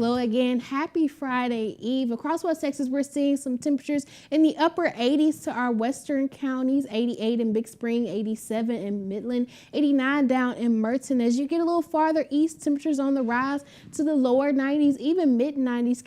Hello again. Happy Friday Eve. Across West Texas, we're seeing some temperatures in the upper 80s to our western counties, 88 in Big Spring, 87 in Midland, 89 down in Merton. As you get a little farther east, temperatures on the rise to the lower 90s, even mid 90s.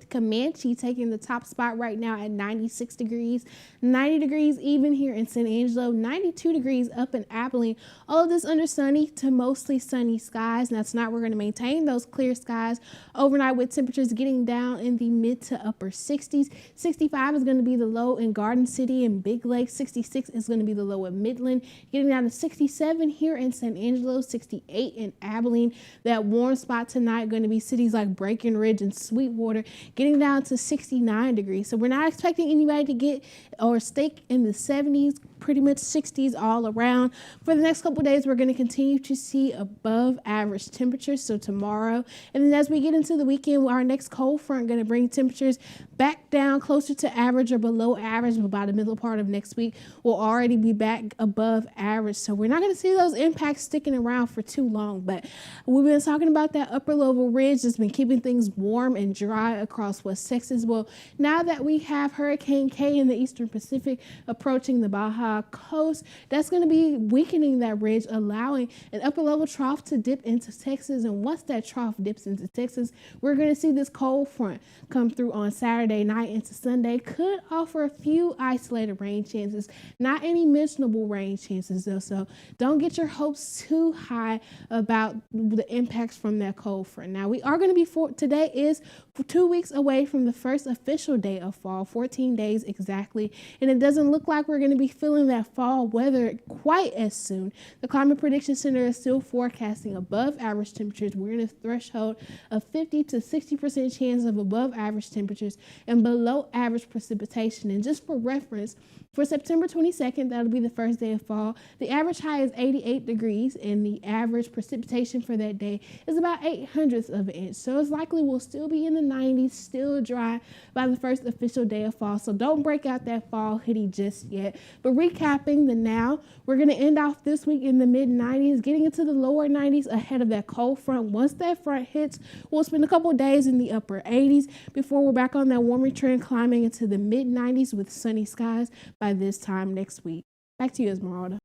Comanche taking the top spot right now at 96 degrees, 90 degrees even here in San Angelo, 92 degrees up in Abilene. All of this under sunny to mostly sunny skies. Now tonight we're going to maintain those clear skies overnight with temperatures getting down in the mid to upper 60s. 65 is going to be the low in Garden City and Big Lake. 66 is going to be the low in Midland. Getting down to 67 here in San Angelo, 68 in Abilene. That warm spot tonight going to be cities like Breckenridge and Sweetwater, getting down to 69 degrees. So we're not expecting anybody to get or stay in the 70s, pretty much 60s all around. For the next couple of days, we're going to continue to see above average temperatures. So tomorrow, and then as we get into the weekend, our next cold front going to bring temperatures back down closer to average or below average. By the middle part of next week, we'll already be back above average. So we're not going to see those impacts sticking around for too long. But we've been talking about that upper level ridge that's been keeping things warm and dry across West Texas. Well, now that we have Hurricane K in the Eastern Pacific approaching the Baja coast, that's going to be weakening that ridge, allowing an upper level trough to dip into Texas. And once that trough dips into Texas, we're going to see this cold front come through on Saturday night into Sunday. Could offer a few isolated rain chances, not any mentionable rain chances though. So don't get your hopes too high about the impacts from that cold front. Now we are going to be today is 2 weeks away from the first official day of fall, 14 days exactly. And it doesn't look like we're going to be feeling that fall weather quite as soon. The Climate Prediction Center is still forecasting above average temperatures. We're in a threshold of 50 to 60% chance of above average temperatures and below average precipitation. And just for reference, for September 22nd, that'll be the first day of fall. The average high is 88 degrees and the average precipitation for that day is about 0.08 of an inch. So it's likely we'll still be in the 90s, still dry by the first official day of fall. So don't break out that fall hoodie just yet. But recapping the now, we're going to end off this week in the mid 90s, getting into the lower 90s ahead of that cold front. Once that front hits, we'll spend a couple of days in the upper 80s before we're back on that warmer trend, climbing into the mid 90s with sunny skies by this time next week. Back to you, Esmeralda.